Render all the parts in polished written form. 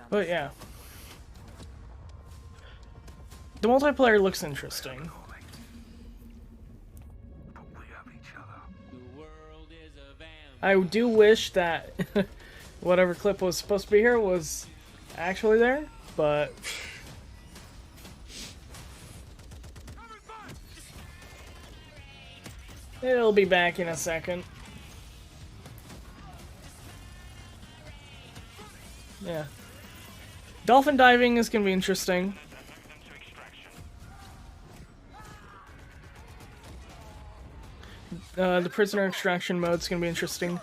But yeah. The multiplayer looks interesting. I do wish that whatever clip was supposed to be here was actually there, but it'll be back in a second. Yeah. Dolphin diving is going to be interesting. The prisoner extraction mode is going to be interesting.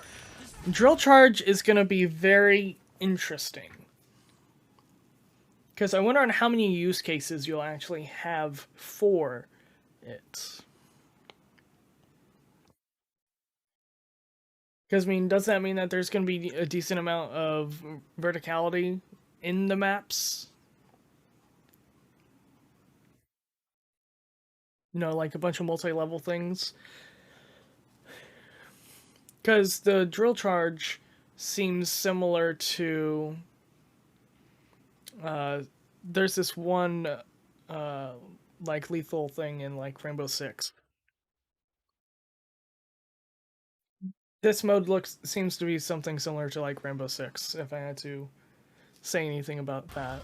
Drill charge is going to be very interesting. Because I wonder on how many use cases you'll actually have for it. Because, I mean, does that mean that there's going to be a decent amount of verticality in the maps? You know, like a bunch of multi-level things? Because the drill charge seems similar to... there's this one, like, lethal thing in, like, Rainbow Six. This mode seems to be something similar to, like, Rainbow Six, if I had to say anything about that.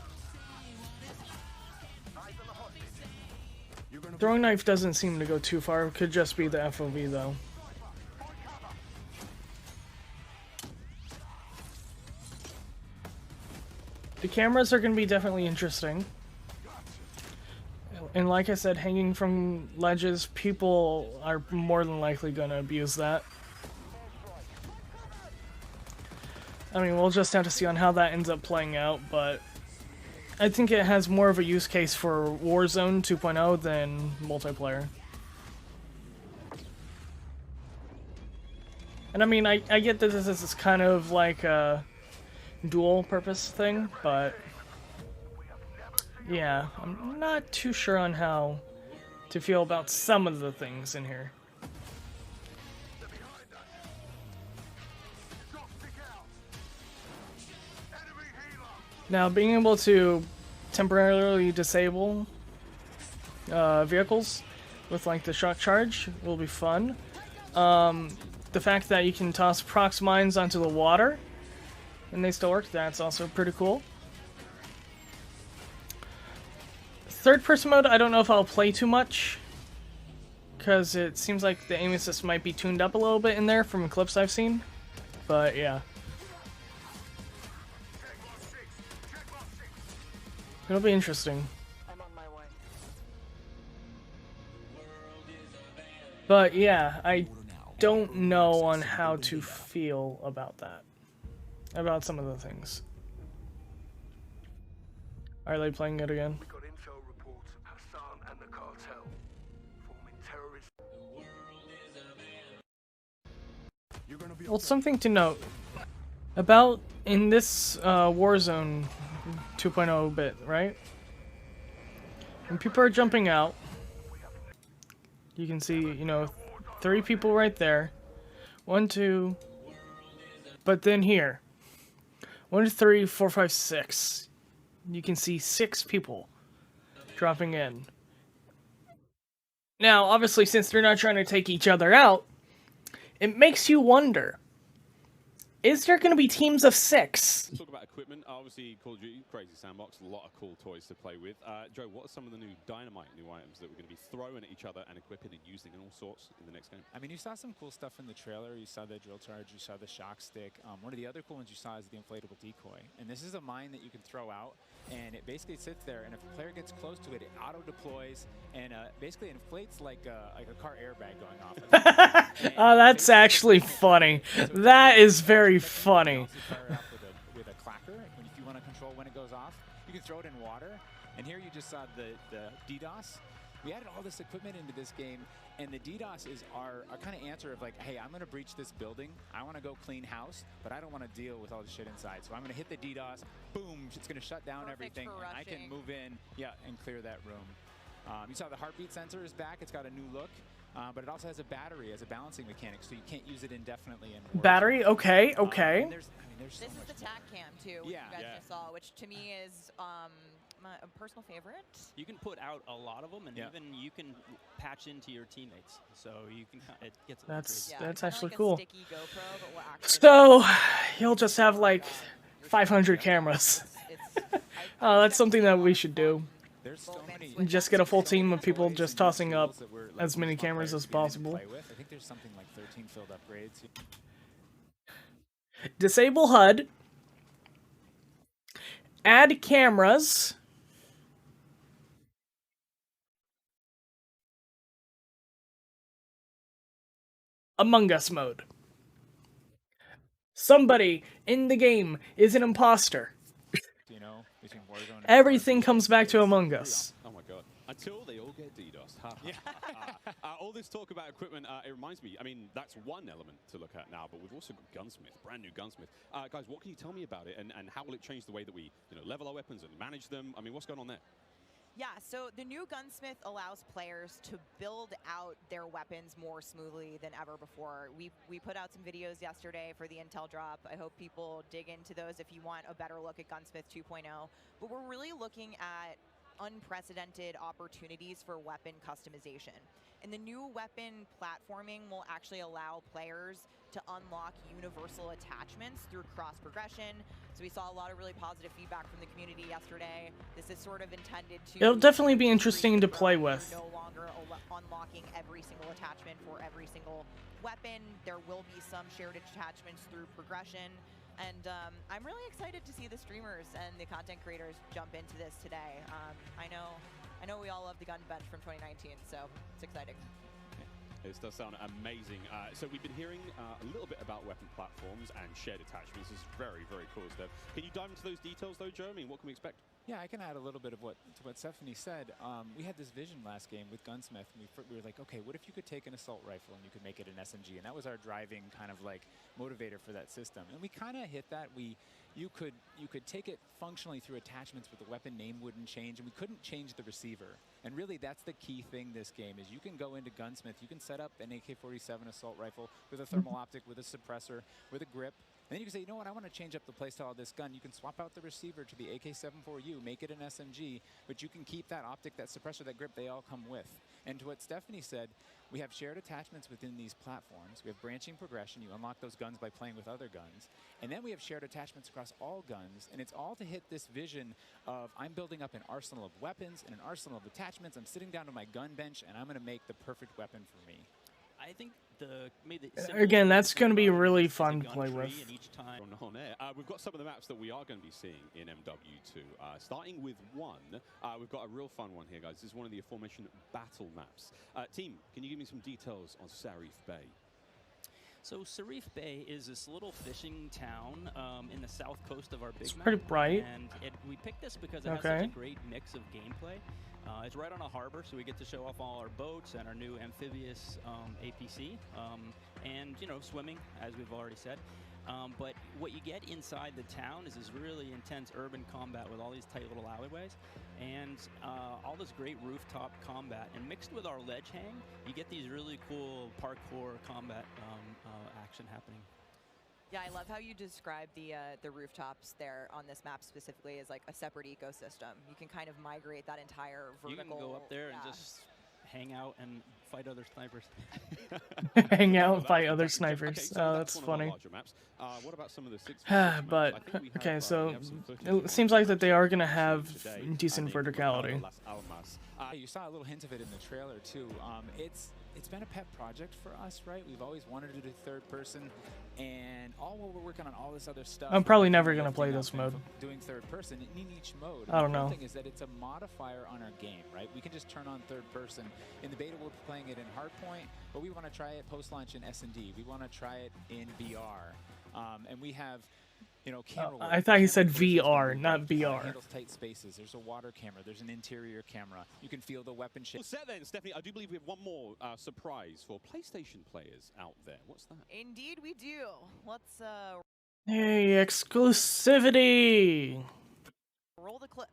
Throwing knife doesn't seem to go too far. It could just be the FOV, though. The cameras are going to be definitely interesting. And like I said, hanging from ledges, people are more than likely going to abuse that. I mean, we'll just have to see on how that ends up playing out, but I think it has more of a use case for Warzone 2.0 than multiplayer. And I mean, I get that this is kind of like a dual purpose thing, but yeah, I'm not too sure on how to feel about some of the things in here. Now, being able to temporarily disable vehicles with like the shock charge will be fun. The fact that you can toss prox mines onto the water and they still work, that's also pretty cool. Third person mode, I don't know if I'll play too much, because it seems like the aim assist might be tuned up a little bit in there from clips I've seen, but yeah. It'll be interesting. I'm on my way. But yeah, I don't know on how to feel about that. About some of the things. Are they playing it again? We got intel reports of Hassan and the cartel forming terrorist. Well, something to note about in this Warzone 2.0 bit, right? When people are jumping out, you can see, you know, 3 people right there. 1, 2, but then here, 1, 2, 3, 4, 5, 6. You can see 6 people dropping in. Now, obviously, since they're not trying to take each other out, it makes you wonder, is there going to be teams of 6? Talk about equipment. Obviously, Call of Duty, crazy sandbox, a lot of cool toys to play with. Joe, what are some of the new dynamite items that we're going to be throwing at each other and equipping and using and all sorts in the next game? I mean, you saw some cool stuff in the trailer. You saw the drill charge. You saw the shock stick. One of the other cool ones you saw is the inflatable decoy. And this is a mine that you can throw out, and it basically sits there. And if a player gets close to it, it auto deploys and basically inflates like a car airbag going off. Oh, that's actually funny. That is very funny. With a clacker, if you want to control when it goes off, you can throw it in water. And here you just saw the DDoS. We added all this equipment into this game, and the DDoS is our kind of answer of like, hey, I'm going to breach this building. I want to go clean house, but I don't want to deal with all the shit inside. So I'm going to hit the DDoS. Boom! It's going to shut down everything, and I can move in, and clear that room. You saw the heartbeat sensor is back. It's got a new look. But it also has a battery as a balancing mechanic, so you can't use it indefinitely in Warzone. Battery? Okay, okay. And there's so This is much the tac cam too, which Yeah. you guys just saw, which to me is my personal favorite. You can put out a lot of them, and Yeah. even you can patch into your teammates, so you can. It gets a little That's crazy. Yeah, that's kinda actually like a cool. sticky GoPro, but what actually So happens you'll just have like is your 500 camera- cameras. it's- Oh, that's something that we should do. There's so many. Just get a full team of people toys just and tossing up tools that we're, as many small cameras players as can get in and possible. play with. I think there's something like 13 filled upgrades. Disable HUD. Add cameras. Among Us mode. Somebody in the game is an imposter. You know, between Warzone and Everything Warzone, comes back to it's Among pretty Us. Oh my god. Until they all get DDoS. All this talk about equipment, it reminds me, I mean, that's one element to look at now, but we've also got Gunsmith, brand new Gunsmith. Guys, what can you tell me about it, and how will it change the way that we level our weapons and manage them? I mean, what's going on there? Yeah, so the new Gunsmith allows players to build out their weapons more smoothly than ever before. We put out some videos yesterday for the Intel drop. I hope people dig into those if you want a better look at Gunsmith 2.0. But we're really looking at unprecedented opportunities for weapon customization. And the new weapon platforming will actually allow players to unlock universal attachments through cross progression. So we saw a lot of really positive feedback from the community yesterday. This is sort of intended to... It'll definitely be interesting to play with. You're no longer unlocking every single attachment for every single weapon. There will be some shared attachments through progression. And I'm really excited to see the streamers and the content creators jump into this today. I know we all love the gun bench from 2019, so it's exciting. This does sound amazing. So we've been hearing a little bit about weapon platforms and shared attachments. This is very, very cool stuff. Can you dive into those details, though, Joe? I mean, what can we expect? Yeah, I can add a little bit of what Stephanie said. We had this vision last game with Gunsmith. And we were like, okay, what if you could take an assault rifle and you could make it an SMG? And that was our driving kind of like motivator for that system. And we kind of hit that. You could take it functionally through attachments, but the weapon name wouldn't change, and we couldn't change the receiver. And really, that's the key thing this game is you can go into Gunsmith, you can set up an AK-47 assault rifle with a thermal optic, with a suppressor, with a grip. And then you can say, you know what, I want to change up the playstyle of this gun. You can swap out the receiver to the AK-74U, make it an SMG, but you can keep that optic, that suppressor, that grip, they all come with. And to what Stephanie said, we have shared attachments within these platforms. We have branching progression. You unlock those guns by playing with other guns. And then we have shared attachments across all guns. And it's all to hit this vision of I'm building up an arsenal of weapons and an arsenal of attachments. I'm sitting down to my gun bench, and I'm going to make the perfect weapon for me. I think again, that's going to be really fun to play with. Each time on air. We've got some of the maps that we are going to be seeing in MW2. Starting with one, we've got a real fun one here, guys. This is one of the aforementioned battle maps. Team, can you give me some details on Sarif Bay? So Sarif Bay is this little fishing town in the south coast of our big map. Pretty bright. And we picked this because it has such a great mix of gameplay. It's right on a harbor, so we get to show off all our boats and our new amphibious APC, and swimming, as we've already said. But what you get inside the town is this really intense urban combat with all these tight little alleyways and all this great rooftop combat. And mixed with our ledge hang, you get these really cool parkour combat action happening. Yeah, I love how you describe the rooftops there on this map specifically as like a separate ecosystem. You can kind of migrate that entire vertical. You can go up there and just hang out and fight other snipers. Hang out and fight other snipers. Okay, so that's one of funny. our larger maps. What about some of the 6v6 But maps? I think we okay, have, so we have some footage it seems like that they are going to from have today, decent in verticality. Las Almas. You saw a little hint of it in the trailer too. It's been a pet project for us, right? We've always wanted to do third person, and all while we're working on all this other stuff. I'm probably never gonna play this mode. Doing third person in each mode. I don't the know. thing is that it's a modifier on our game, right? We can just turn on third person. In the beta, we're playing it in hardpoint, but we want to try it post launch in S&D. We want to try it in VR, and we have. Camera work. I thought he said Camera work VR, is not VR. Handles tight spaces. There's a water camera. There's an interior camera. You can feel the weapon shape. Well, set then, Stephanie. I do believe we have one more surprise for PlayStation players out there. What's that? Indeed, we do. Let's Hey, exclusivity! roll the clip.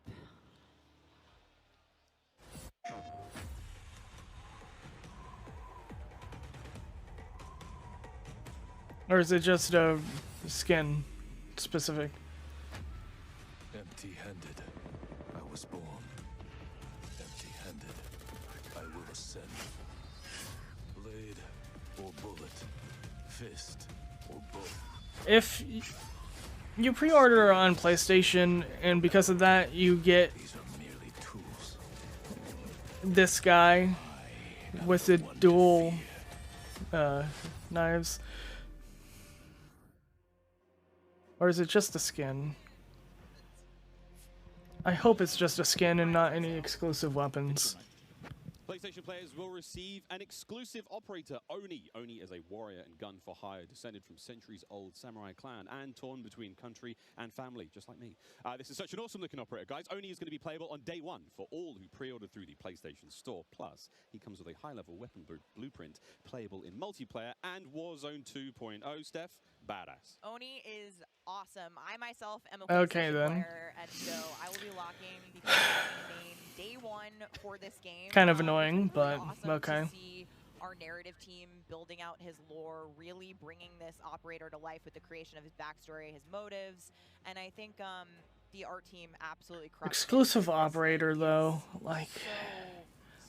Or is it just a skin specific? Empty-handed, I was born. Empty-handed, I will ascend. Blade or bullet, fist or both. If you pre-order on PlayStation, and because of that you get These are merely tools. this guy with the dual knives, or is it just a skin? I hope it's just a skin and not any exclusive weapons. PlayStation players will receive an exclusive operator, Oni. Oni is a warrior and gun for hire, descended from centuries-old samurai clan and torn between country and family, just like me. This is such an awesome-looking operator, guys. Oni is going to be playable on day one for all who pre-order through the PlayStation Store. Plus, he comes with a high-level weapon blueprint, playable in multiplayer and Warzone 2.0. Steph, badass. Oni is awesome. I myself am a Okay, PlayStation then. player, and so I will be locking the PlayStation main day one for this game. Kind of It's annoying, really but awesome okay. To see our narrative team building out his lore, really bringing this operator to life with the creation of his backstory, his motives, and I think the art team absolutely crushed it. Exclusive operator though, like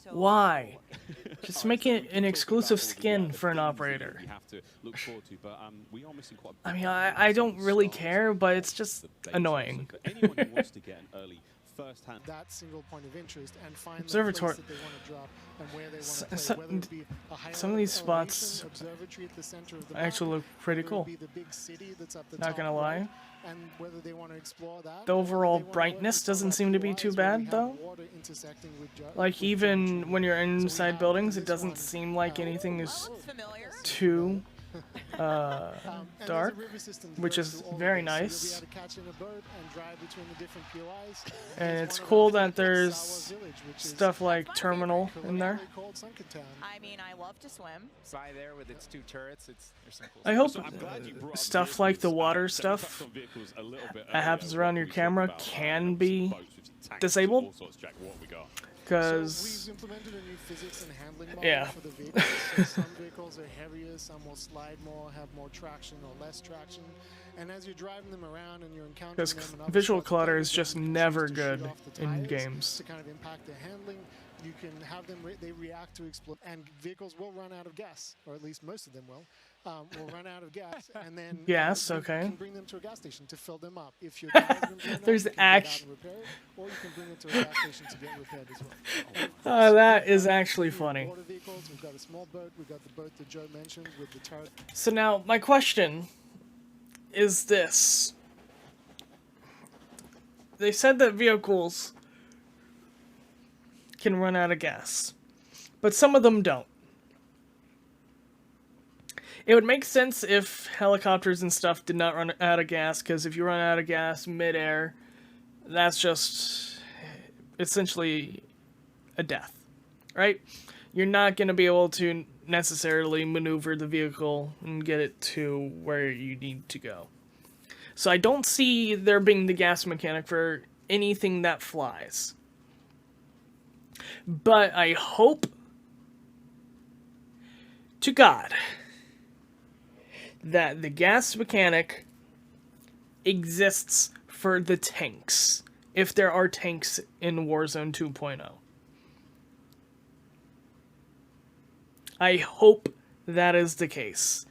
So why? good. Just make it an exclusive skin for an operator. We have to look forward to, but we are missing quite. I mean, I don't really care, but it's just the annoying. So for anyone who wants to get an early first-hand that single point of interest and find Observatory. the place that they want to drop and where they want to So- play, whether it be a high some of these elevation spots observatory at the center of the actually map, look pretty whether it cool. be the big city that's up the Not top gonna right, lie. and whether they want to explore that, The or whether overall they wanna brightness work with doesn't some seem to of be that too UIs where we bad, have though. water intersecting with Like with even geometry. when you're So we inside have buildings, in it this doesn't one, seem like anything That is looks familiar. too and there's a dark, river system that which goes is through all of very this, so nice. you'll be able to catch in a boat and drive between the different POIs. And There's it's one cool around that there's Sawa Village, which is stuff like That's my terminal favorite. in there. colloquially called Sunken Town. I mean, I love to swim. By there with its two turrets, there's some cool I stuff. hope So I'm glad you brought up stuff like the vehicles. water So we touched stuff on vehicles a little bit that happens earlier, around what your we talked camera about, can obviously be boats, we've seen tanks, disabled. all sorts, Jack, what we got? So because we've implemented a new physics and handling model Yeah. for the vehicles. So some vehicles are heavier, some will slide more, have more traction or less traction. And as you're driving them around and you're encountering because them in other visual spots of clutter play, is you just can choose never to shoot good off the in tires games. to kind of impact their handling. You can have them, they react to explode, and vehicles will run out of gas, or at least most of them will run out of gas, and then Gas, you okay. can bring them to a gas station to fill them up. If your tires have been blown out, There's you can get out act- and repair it, or you can bring it to a gas station to get repaired as well. that is actually funny. Water vehicles, we've got a small boat, we've got the boat that Joe mentioned with the turret. So now my question is this. They said that vehicles can run out of gas, but some of them don't. It would make sense if helicopters and stuff did not run out of gas, because if you run out of gas midair, that's just essentially a death, right? You're not going to be able to necessarily maneuver the vehicle and get it to where you need to go. So I don't see there being the gas mechanic for anything that flies. But I hope to God that the gas mechanic exists for the tanks, if there are tanks in Warzone 2.0. I hope that is the case.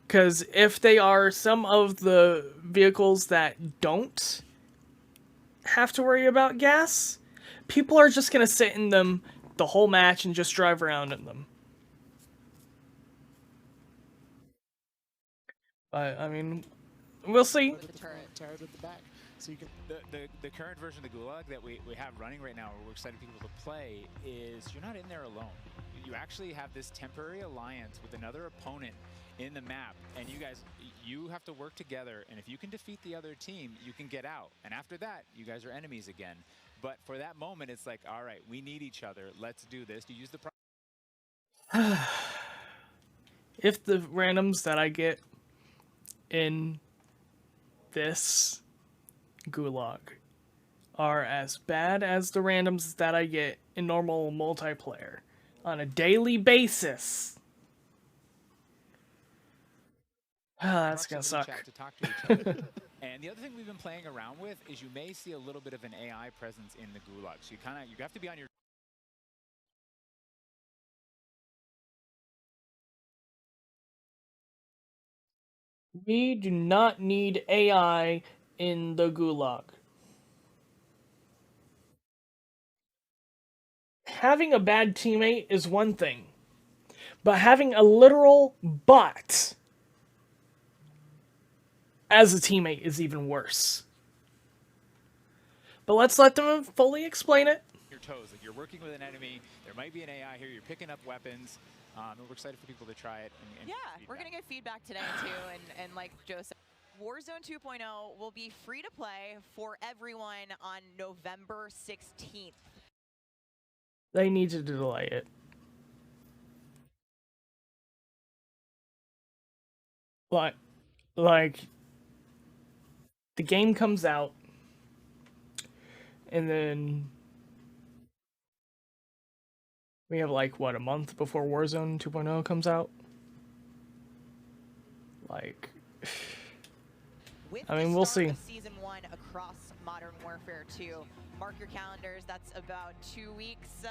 Because if they are some of the vehicles that don't have to worry about gas, people are just going to sit in them the whole match and just drive around in them. But, I mean, we'll see. With the turret at the back. So you can The current version of the Gulag that we have running right now, or we're excited people to play, is you're not in there alone. You actually have this temporary alliance with another opponent in the map, and you have to work together, and if you can defeat the other team, you can get out. And after that, you guys are enemies again. But for that moment, it's like, all right, we need each other. Let's do this. You use the If the randoms that I get in this Gulag are as bad as the randoms that I get in normal multiplayer on a daily basis, That's Trucks gonna in the suck. chat to talk to each other. And the other thing we've been playing around with is you may see a little bit of an AI presence in the Gulag. So you have to be on your We do not need AI in the Gulag. Having a bad teammate is one thing, but having a literal bot as a teammate is even worse. But let's let them fully explain it. your toes. Like you're working with an enemy, there might be an AI here, you're picking up weapons. And we're excited for people to try it. And yeah, we're going to get feedback today too. And like Joe said, Warzone 2.0 will be free to play for everyone on November 16th. They need to delay it. Like the game comes out, and then we have like what, a month before Warzone 2.0 comes out. Like, I mean, we'll see. Season 1 across Modern Warfare 2. Mark your calendars. That's about 2 weeks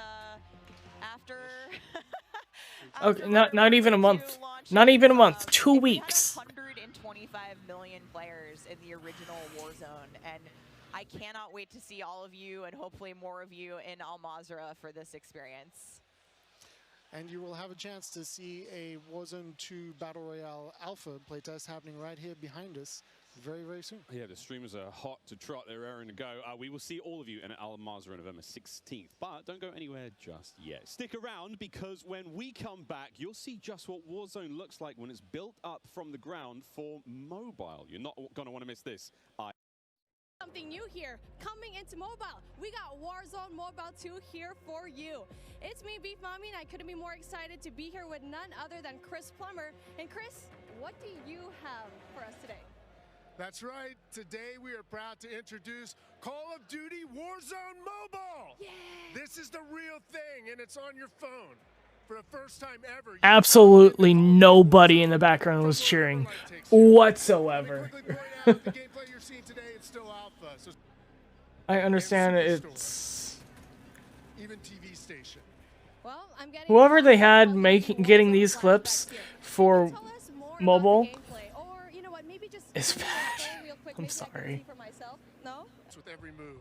after. Okay, not even a month. Not even a month. 2 weeks. 125 million players in the original Warzone, and I cannot wait to see all of you and hopefully more of you in Al Mazrah for this experience. And you will have a chance to see a Warzone 2 Battle Royale Alpha playtest happening right here behind us very, very soon. Yeah, the streamers are hot to trot. They're raring to go. We will see all of you in Al Mazrah on November 16th. But don't go anywhere just yet. Stick around, because when we come back, you'll see just what Warzone looks like when it's built up from the ground for mobile. You're not going to want to miss this. Something new here, coming into mobile. We got Warzone Mobile 2 here for you. It's me, Beef Mommy, and I couldn't be more excited to be here with none other than Chris Plummer. And Chris, what do you have for us today? That's right. Today we are proud to introduce Call of Duty Warzone Mobile. Yeah. This is the real thing, and it's on your phone. For the first time ever. Absolutely nobody in the background was cheering whatsoever. I understand it's even TV station. Well, I'm getting whoever they had getting these clips for mobile is bad. I'm sorry. No? With every move.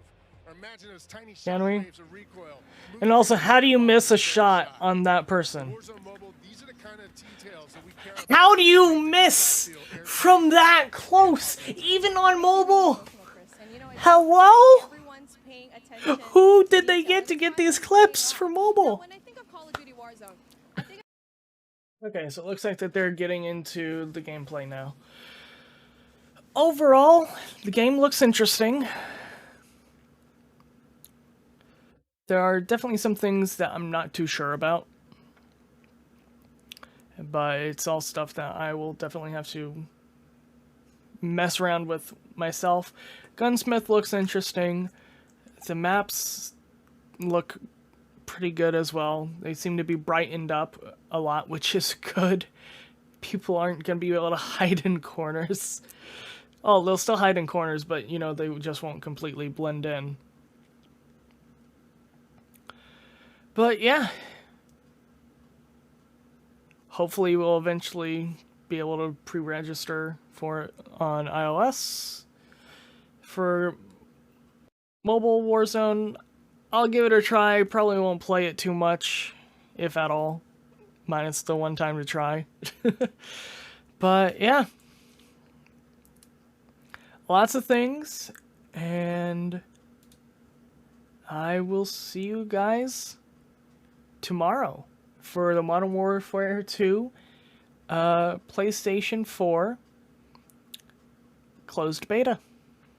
Or imagine those tiny Can we? waves of recoil. And also, how do you miss a shot on that person? Warzone Mobile, these are the kind of details that we care about. How do you miss from that close, even on mobile? Hello? Who did they get to get these clips for mobile? Okay, so it looks like that they're getting into the gameplay now. Overall, the game looks interesting. There are definitely some things that I'm not too sure about. But it's all stuff that I will definitely have to mess around with myself. Gunsmith looks interesting. The maps look pretty good as well. They seem to be brightened up a lot, which is good. People aren't going to be able to hide in corners. Oh, they'll still hide in corners, but, you know, they just won't completely blend in. But, yeah. Hopefully we'll eventually be able to pre-register for it on iOS. For mobile Warzone, I'll give it a try. Probably won't play it too much, if at all. Minus the one time to try. But, yeah. Lots of things. And I will see you guys tomorrow for the Modern Warfare 2 PlayStation 4 closed beta.